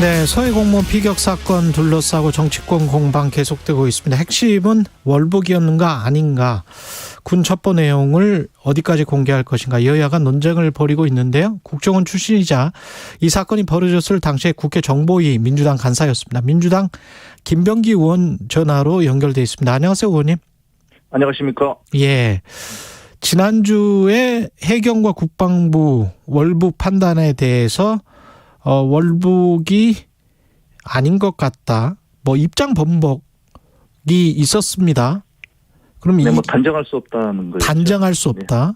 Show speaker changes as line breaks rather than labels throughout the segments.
네, 서해 공무원 피격 사건 둘러싸고 정치권 공방 계속되고 있습니다. 핵심은 월북이었는가 아닌가, 군 첩보 내용을 어디까지 공개할 것인가 여야가 논쟁을 벌이고 있는데요. 국정원 출신이자 이 사건이 벌어졌을 당시에 국회 정보위 민주당 간사였습니다. 민주당 김병기 의원 전화로 연결돼 있습니다. 안녕하세요, 의원님.
안녕하십니까?
예. 지난주에 해경과 국방부 월북 판단에 대해서 월북이 아닌 것 같다, 뭐 입장 번복이 있었습니다. 그럼
네, 단정할 수 없다는 거죠.
단정할 수 없다.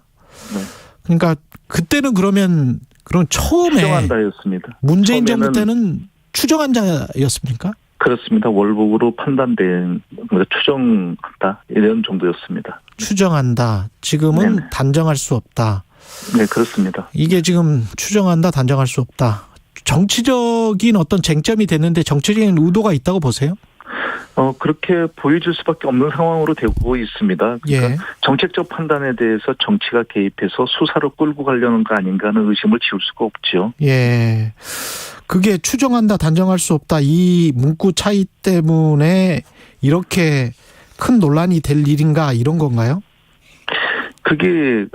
네.
그러니까 그때는 그럼 처음에
추정한다였습니다.
문재인 정부 때는 추정한 자였습니까?
그렇습니다. 월북으로 판단된 추정한다 이런 정도였습니다.
추정한다. 지금은
네네.
단정할 수 없다.
네, 그렇습니다.
이게 지금 추정한다, 단정할 수 없다. 정치적인 어떤 쟁점이 됐는데 정치적인 의도가 있다고 보세요?
그렇게 보여줄 수밖에 없는 상황으로 되고 있습니다. 그러니까
예.
정책적 판단에 대해서 정치가 개입해서 수사로 끌고 가려는 거 아닌가 하는 의심을 지울 수가 없죠.
예. 그게 추정한다, 단정할 수 없다, 이 문구 차이 때문에 이렇게 큰 논란이 될 일인가, 이런 건가요?
그게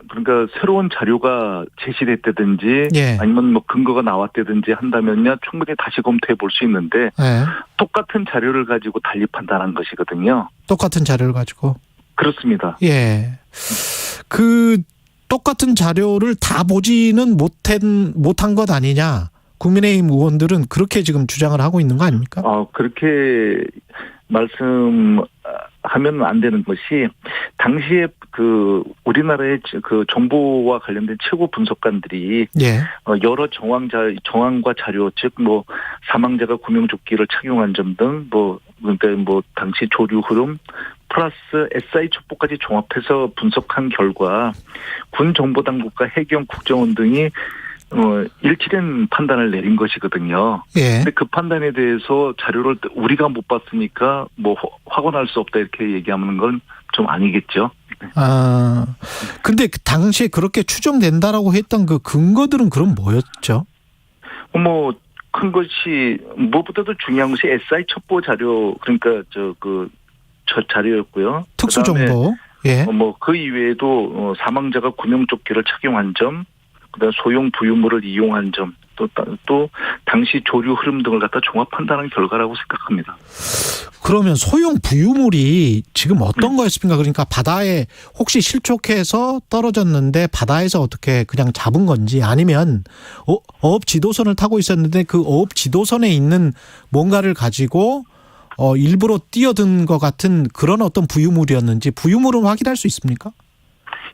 그러니까 새로운 자료가 제시됐다든지
예.
아니면 뭐 근거가 나왔다든지 한다면요 충분히 다시 검토해 볼 수 있는데
예.
똑같은 자료를 가지고 달리 판단한 것이거든요.
똑같은 자료를 가지고.
그렇습니다.
예. 그 똑같은 자료를 다 보지는 못한 것 아니냐. 국민의힘 의원들은 그렇게 지금 주장을 하고 있는 거 아닙니까?
그렇게 말씀하면 안 되는 것이, 당시에 우리나라의 정보와 관련된 최고 분석관들이
예.
여러 정황과 자료, 즉 사망자가 구명조끼를 착용한 점 등 그러니까 당시 조류 흐름 플러스 SI 첩보까지 종합해서 분석한 결과 군 정보당국과 해경, 국정원 등이 일치된 판단을 내린 것이거든요.
예.
근데 그 판단에 대해서 자료를 우리가 못 봤으니까 확언할 수 없다 이렇게 얘기하는 건 좀 아니겠죠.
근데 당시에 그렇게 추정된다라고 했던 그 근거들은 그럼 뭐였죠?
큰 것이 무엇보다도 중요한 것이 SI 첩보 자료, 그러니까 저 자료였고요.
특수정보. 예.
그 이외에도 사망자가 구명조끼를 착용한 점, 그다음 소형 부유물을 이용한 점, 또 당시 조류 흐름 등을 갖다 종합 판단한 결과라고 생각합니다.
그러면 소형 부유물이 지금 어떤 거였습니까? 그러니까 바다에 혹시 실족해서 떨어졌는데 바다에서 어떻게 그냥 잡은 건지, 아니면 어업 지도선을 타고 있었는데 그 어업 지도선에 있는 뭔가를 가지고 일부러 뛰어든 것 같은 그런 어떤 부유물이었는지, 부유물은 확인할 수 있습니까?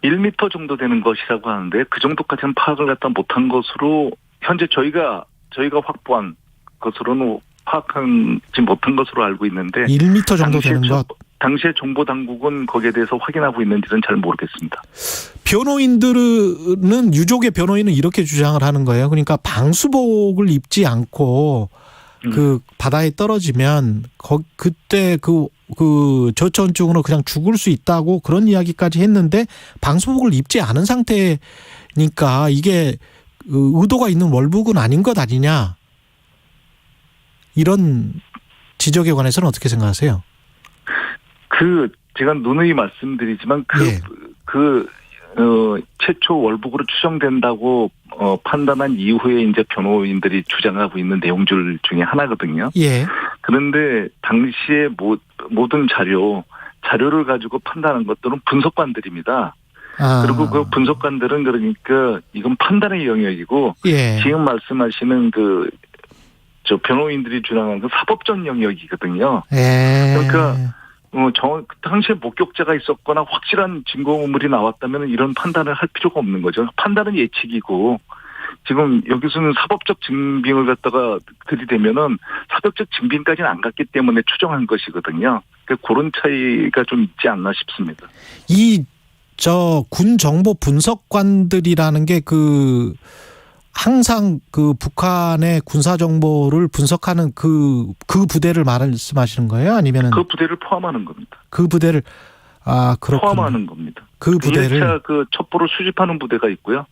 1m 정도 되는 것이라고 하는데 그 정도까지는 파악을 갖다 못한 것으로 현재 저희가 확보한 것으로는 파악하지 못한 것으로 알고 있는데,
1m 정도 되는 것.
당시에 정보당국은 거기에 대해서 확인하고 있는지는 잘 모르겠습니다.
변호인들은, 유족의 변호인은 이렇게 주장을 하는 거예요. 그러니까 방수복을 입지 않고 그 바다에 떨어지면 그때 저체온증으로 그냥 죽을 수 있다고 그런 이야기까지 했는데, 방수복을 입지 않은 상태니까 이게 의도가 있는 월북은 아닌 것 아니냐, 이런 지적에 관해서는 어떻게 생각하세요?
제가 누누이 말씀드리지만 최초 월북으로 추정된다고 판단한 이후에 이제 변호인들이 주장하고 있는 내용들 중에 하나거든요.
예.
그런데 당시에 모든 자료를 가지고 판단한 것들은 분석관들입니다. 그리고 그 분석관들은 그러니까 이건 판단의 영역이고,
예.
지금 말씀하시는 변호인들이 주장하는 그 사법적 영역이거든요.
예.
그러니까 당시에 목격자가 있었거나 확실한 증거물이 나왔다면 이런 판단을 할 필요가 없는 거죠. 판단은 예측이고, 지금 여기서는 사법적 증빙을 갖다가 들이대면은 사법적 증빙까지는 안 갔기 때문에 추정한 것이거든요. 그런 차이가 좀 있지 않나 싶습니다.
군 정보 분석관들이라는 게 항상 북한의 군사 정보를 분석하는 그 부대를 말씀하시는 거예요? 아니면은
그 부대를 포함하는 겁니다.
그 부대를 그렇군요.
포함하는 겁니다.
그 부대를
2차 첩보를 수집하는 부대가 있고요.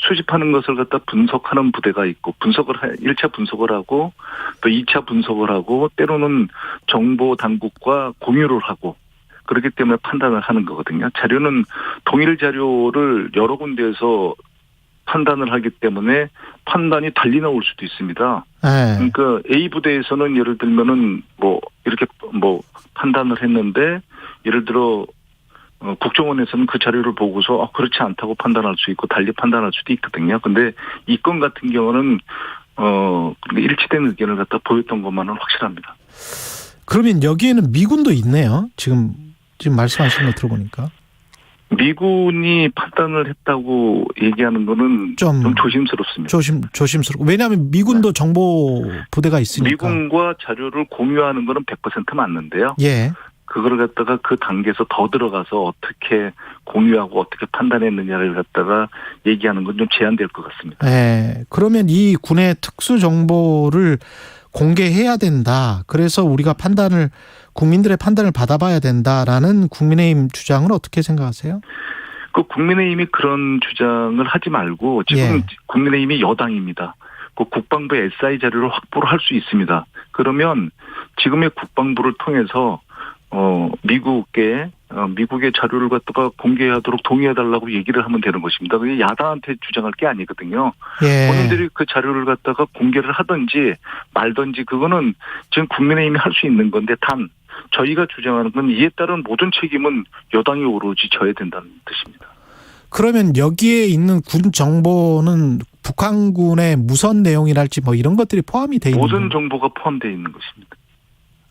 수집하는 것을 갖다 분석하는 부대가 있고 1차 분석을 하고 또 2차 분석을 하고 때로는 정보 당국과 공유를 하고 그렇기 때문에 판단을 하는 거거든요. 자료는 동일 자료를 여러 군데에서 판단을 하기 때문에 판단이 달리 나올 수도 있습니다.
네.
그러니까 A 부대에서는 예를 들면은 이렇게 판단을 했는데 예를 들어 국정원에서는 그 자료를 보고서 그렇지 않다고 판단할 수 있고 달리 판단할 수도 있거든요. 근데 이 건 같은 경우는 일치된 의견을 갖다 보였던 것만은 확실합니다.
그러면 여기에는 미군도 있네요. 지금 말씀하신 거 들어보니까.
미군이 판단을 했다고 얘기하는 거는 좀 조심스럽습니다.
조심스럽고. 왜냐하면 미군도 정보 부대가 있으니까.
미군과 자료를 공유하는 거는 100% 맞는데요.
예.
그걸 갖다가 그 단계에서 더 들어가서 어떻게 공유하고 어떻게 판단했느냐를 갖다가 얘기하는 건 좀 제한될 것 같습니다.
네. 그러면 이 군의 특수 정보를 공개해야 된다. 그래서 우리가 국민들의 판단을 받아봐야 된다라는 국민의힘 주장은 어떻게 생각하세요?
그 국민의힘이 그런 주장을 하지 말고 지금 국민의힘이 여당입니다. 그 국방부 SI 자료를 확보를 할 수 있습니다. 그러면 지금의 국방부를 통해서 미국의 자료를 갖다가 공개하도록 동의해달라고 얘기를 하면 되는 것입니다. 그게 야당한테 주장할 게 아니거든요.
예.
본인들이 그 자료를 갖다가 공개를 하든지 말든지 그거는 지금 국민의힘이 할 수 있는 건데 단 저희가 주장하는 건 이에 따른 모든 책임은 여당이 오로지 져야 된다는 뜻입니다.
그러면 여기에 있는 군 정보는 북한군의 무선 내용이랄지 이런 것들이 포함이 돼 있는
모든 정보가 포함되어 있는 것입니다.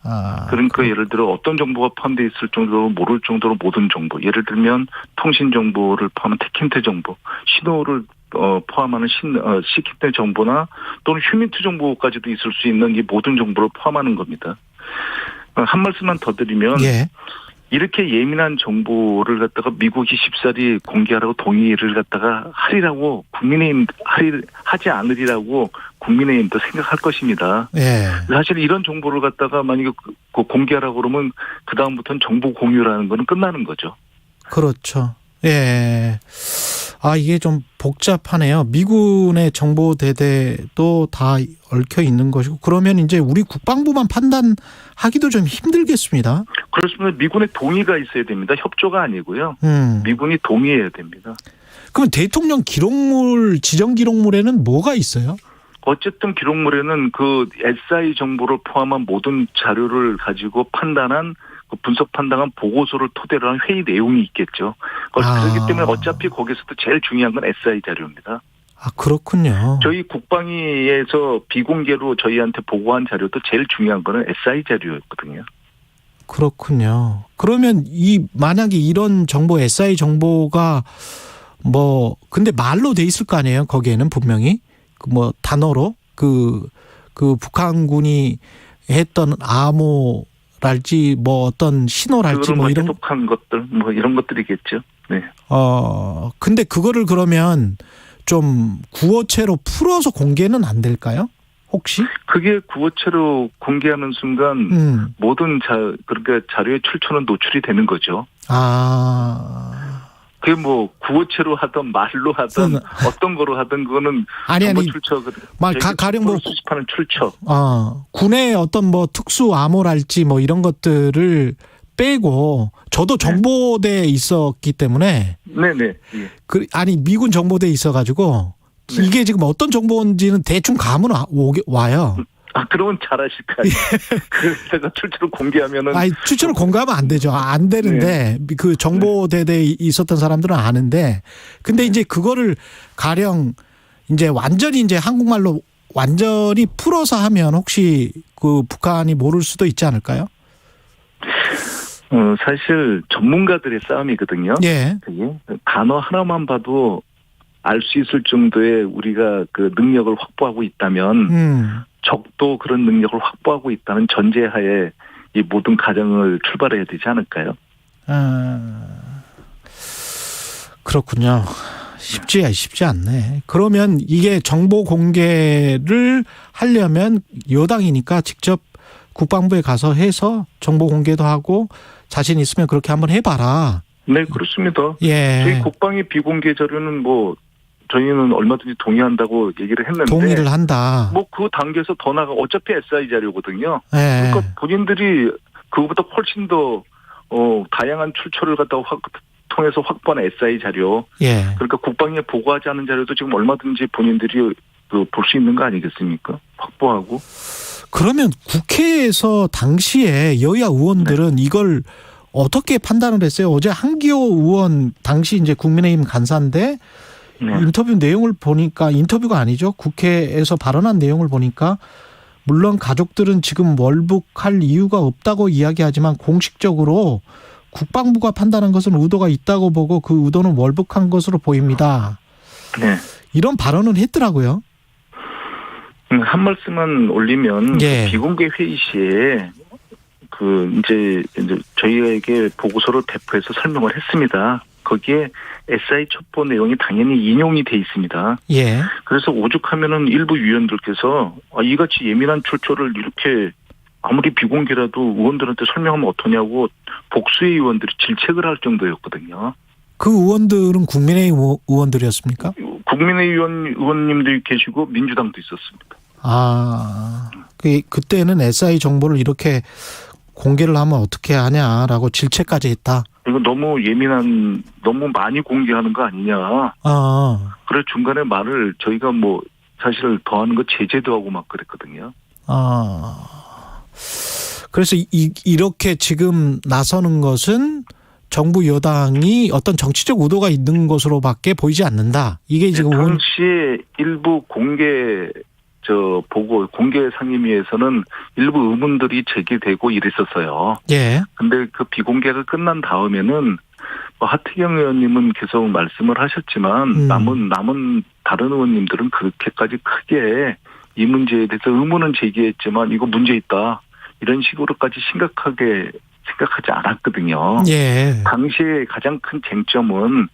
그러니까
그렇구나.
예를 들어 어떤 정보가 포함되어 있을 정도로 모를 정도로 모든 정보. 예를 들면 통신 정보를 포함한 테킨테 정보, 신호를 포함하는 시킨테 정보나 또는 휴민트 정보까지도 있을 수 있는 이 모든 정보를 포함하는 겁니다. 한 말씀만 더 드리면 이렇게 예민한 정보를 갖다가 미국이 쉽사리 공개하라고 동의를 갖다가 하리라고 국민의힘 하지 않으리라고 국민의힘도 생각할 것입니다.
예.
사실 이런 정보를 갖다가 만약에 공개하라고 그러면 그 다음부터는 정보 공유라는 거는 끝나는 거죠.
그렇죠. 예. 이게 좀 복잡하네요. 미군의 정보대대도 다 얽혀 있는 것이고, 그러면 이제 우리 국방부만 판단하기도 좀 힘들겠습니다.
그렇습니다. 미군의 동의가 있어야 됩니다. 협조가 아니고요. 미군이 동의해야 됩니다.
그럼 대통령 기록물, 지정 기록물에는 뭐가 있어요?
어쨌든 기록물에는 그 SI 정보를 포함한 모든 자료를 가지고 판단한 그 분석 판단한 보고서를 토대로 한 회의 내용이 있겠죠. 그렇기 때문에 어차피 거기서도 제일 중요한 건 SI 자료입니다.
그렇군요.
저희 국방위에서 비공개로 저희한테 보고한 자료도 제일 중요한 거는 SI 자료였거든요.
그렇군요. 그러면 만약에 이런 정보, SI 정보가 근데 말로 돼 있을 거 아니에요? 거기에는 분명히 단어로 그 북한군이 했던 암호랄지 어떤 신호랄지 이런
해독한 것들 이런 것들이겠죠. 네.
근데 그거를 그러면 좀 구어체로 풀어서 공개는 안 될까요? 혹시?
그게 구어체로 공개하는 순간 모든 그러니까 자료의 출처는 노출이 되는 거죠. 그게 구어체로 하든 말로 하든 어떤 거로 하든 그거는 출처
가령
수집하는 출처.
군의 어떤 특수 암호랄지 이런 것들을 빼고 저도 정보대에 있었기 때문에
네네. 예.
미군 정보대에 있어가지고 이게 지금 어떤 정보인지는 대충 감은 와요.
그러면 잘하실 거예요. 그래서 출처를 공개하면은.
출처를 공개하면 안 되죠. 안 되는데, 그 정보대대에 있었던 사람들은 아는데, 근데 이제 그거를 가령, 이제 완전히 이제 한국말로 완전히 풀어서 하면 혹시 그 북한이 모를 수도 있지 않을까요?
사실 전문가들의 싸움이거든요.
예.
단어 하나만 봐도 알 수 있을 정도의 우리가 그 능력을 확보하고 있다면, 적도 그런 능력을 확보하고 있다는 전제하에 이 모든 가정을 출발해야 되지 않을까요?
그렇군요. 쉽지 않네. 그러면 이게 정보 공개를 하려면 여당이니까 직접 국방부에 가서 해서 정보 공개도 하고 자신 있으면 그렇게 한번 해봐라.
네, 그렇습니다.
예.
저희 국방위 비공개 자료는 저희는 얼마든지 동의한다고 얘기를 했는데
동의를 한다.
뭐 그 단계에서 더 나가 어차피 SI 자료거든요.
예.
그러니까 본인들이 그거보다 훨씬 더 다양한 출처를 갖다가 통해서 확보한 SI 자료.
예.
그러니까 국방위에 보고하지 않은 자료도 지금 얼마든지 본인들이 볼 수 있는 거 아니겠습니까? 확보하고.
그러면 국회에서 당시에 여야 의원들은 이걸 어떻게 판단을 했어요? 어제 한기호 의원 당시 이제 국민의힘 간사인데
네.
인터뷰 내용을 보니까 인터뷰가 아니죠. 국회에서 발언한 내용을 보니까 물론 가족들은 지금 월북할 이유가 없다고 이야기하지만 공식적으로 국방부가 판단한 것은 의도가 있다고 보고 그 의도는 월북한 것으로 보입니다.
네.
이런 발언을 했더라고요.
한 말씀만 올리면
예.
비공개 회의 시에 이제 저희에게 보고서를 배포해서 설명을 했습니다. 거기에 SI 첩보 내용이 당연히 인용이 돼 있습니다.
예.
그래서 오죽하면은 일부 위원들께서 이같이 예민한 출처를 이렇게 아무리 비공개라도 의원들한테 설명하면 어떠냐고 복수의 의원들이 질책을 할 정도였거든요.
그 의원들은 국민의힘 의원들이었습니까?
국민의힘 의원님들이 계시고 민주당도 있었습니다.
그때는 SI 정보를 이렇게 공개를 하면 어떻게 하냐라고 질책까지 했다.
이거 너무 너무 많이 공개하는 거 아니냐. 그래 중간에 말을 저희가 사실 더하는 거 제재도 하고 막 그랬거든요.
그래서 이렇게 지금 나서는 것은 정부 여당이 어떤 정치적 의도가 있는 것으로밖에 보이지 않는다. 이게 지금
당시에 일부 공개 상임위에서는 일부 의문들이 제기되고 이랬었어요.
예.
근데 그 비공개가 끝난 다음에는 하태경 의원님은 계속 말씀을 하셨지만 남은 다른 의원님들은 그렇게까지 크게 이 문제에 대해서 의문은 제기했지만 이거 문제 있다. 이런 식으로까지 심각하게 생각하지 않았거든요.
예.
당시에 가장 큰 쟁점은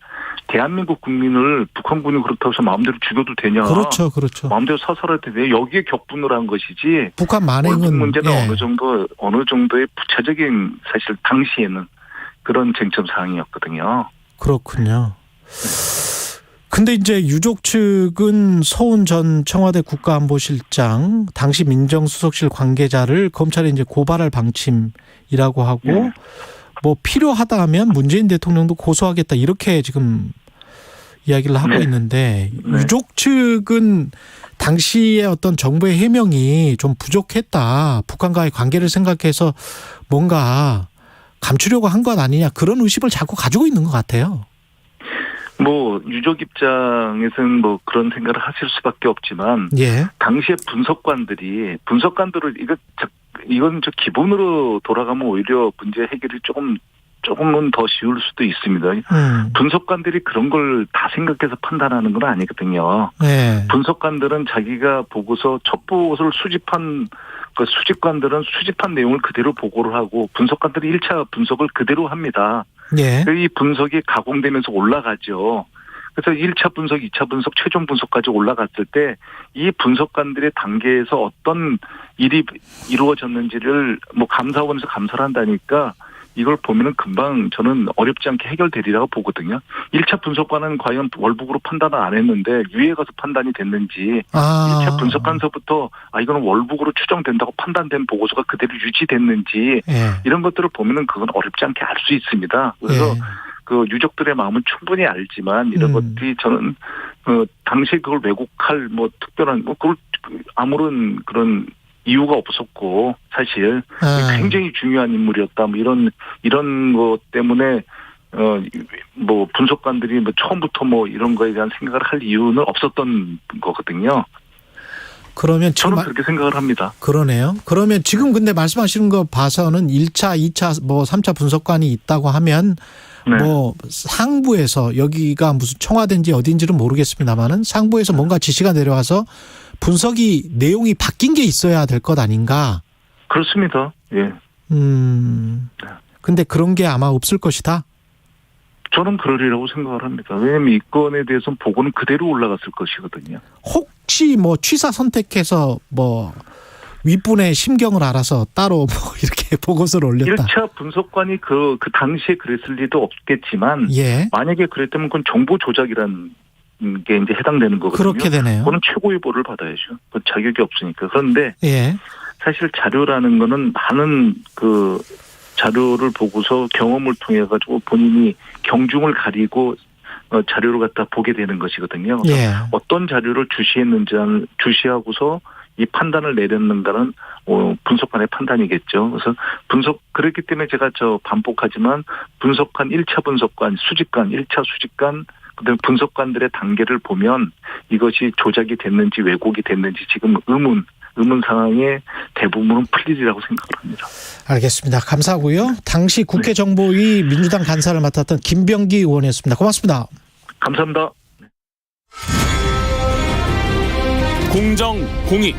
대한민국 국민을 북한군이 그렇다고 해서 마음대로 죽여도 되냐.
그렇죠.
마음대로 사살해도 되냐. 여기에 격분을 한 것이지.
북한 만행은.
문제는 어느 정도의 부차적인 사실 당시에는 그런 쟁점 사항이었거든요.
그렇군요. 근데 이제 유족 측은 서훈 전 청와대 국가안보실장 당시 민정수석실 관계자를 검찰에 이제 고발할 방침이라고 하고 필요하다면 문재인 대통령도 고소하겠다 이렇게 지금 이야기를 하고 있는데 유족 측은 당시의 어떤 정부의 해명이 좀 부족했다. 북한과의 관계를 생각해서 뭔가 감추려고 한 것 아니냐 그런 의심을 자꾸 가지고 있는 것 같아요.
유족 입장에서는 그런 생각을 하실 수밖에 없지만, 당시에 분석관들을 이건 기본으로 돌아가면 오히려 문제 해결이 조금은 더 쉬울 수도 있습니다. 분석관들이 그런 걸 다 생각해서 판단하는 건 아니거든요. 분석관들은 자기가 첩보를 수집한 수집관들은 수집한 내용을 그대로 보고를 하고 분석관들이 1차 분석을 그대로 합니다. 이 분석이 가공되면서 올라가죠. 그래서 1차 분석, 2차 분석, 최종 분석까지 올라갔을 때 이 분석관들의 단계에서 어떤 일이 이루어졌는지를 감사원에서 감사를 한다니까 이걸 보면은 금방 저는 어렵지 않게 해결되리라고 보거든요. 1차 분석관은 과연 월북으로 판단을 안 했는데 유해에 가서 판단이 됐는지 1차 분석관서부터 이거는 월북으로 추정된다고 판단된 보고서가 그대로 유지됐는지 이런 것들을 보면은 그건 어렵지 않게 알 수 있습니다. 그래서 그 유족들의 마음은 충분히 알지만 이런 것들이 저는 당시에 그걸 왜곡할 특별한 그걸 아무런 그런 이유가 없었고 사실 굉장히 중요한 인물이었다. 이런 것 때문에 분석관들이 처음부터 이런 거에 대한 생각을 할 이유는 없었던 거거든요.
그러면
저는 그렇게 생각을 합니다.
그러네요. 그러면 지금 근데 말씀하시는 거 봐서는 1차, 2차, 3차 분석관이 있다고 하면 상부에서 여기가 무슨 청와대인지 어딘지는 모르겠습니다만은 상부에서 뭔가 지시가 내려와서 분석이 내용이 바뀐 게 있어야 될 것 아닌가?
그렇습니다. 예.
근데 그런 게 아마 없을 것이다.
저는 그러리라고 생각을 합니다. 왜냐하면 이 건에 대해서는 보고는 그대로 올라갔을 것이거든요.
혹시 취사 선택해서 윗분의 심경을 알아서 따로 이렇게 보고서를 올렸다.
1차 분석관이 그 당시에 그랬을 리도 없겠지만 만약에 그랬다면 그건 정보 조작이란 게 이제 해당되는 거거든요.
그렇게 되네요.
그거는 최고의 벌을 받아야죠. 그 자격이 없으니까. 그런데
예.
사실 자료라는 거는 많은 그 자료를 보고서 경험을 통해 가지고 본인이 경중을 가리고 자료를 갖다 보게 되는 것이거든요.
예.
어떤 자료를 주시하고서 이 판단을 내렸는가는 분석관의 판단이겠죠. 그래서 그렇기 때문에 제가 반복하지만 분석관 1차 분석관, 수직관, 1차 수직관, 그다음에 분석관들의 단계를 보면 이것이 조작이 됐는지 왜곡이 됐는지 지금 의문 상황의 대부분은 풀리리라고 생각을 합니다.
알겠습니다. 감사하고요. 당시 국회 정보위 민주당 간사를 맡았던 김병기 의원이었습니다. 고맙습니다.
감사합니다.
공정, 공익,